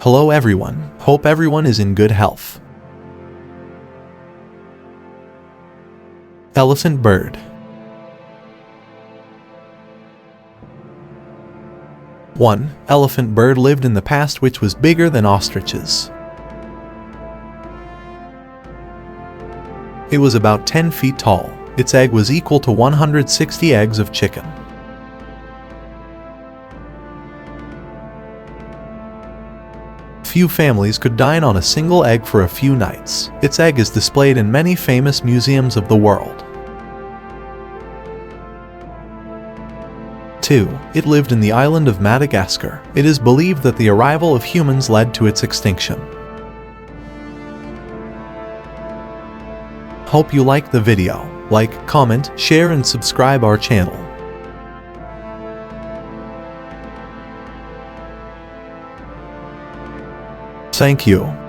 Hello everyone, hope everyone is in good health. Elephant bird. 1. Elephant bird lived in the past which was bigger than ostriches. It was about 10 feet tall. Its egg was equal to 160 eggs of chicken. Few families could dine on a single egg for a few nights. Its egg is displayed in many famous museums of the world. 2. It lived in the island of Madagascar. It is believed that the arrival of humans led to its extinction. Hope you liked the video. Like, comment, share and subscribe our channel. Thank you.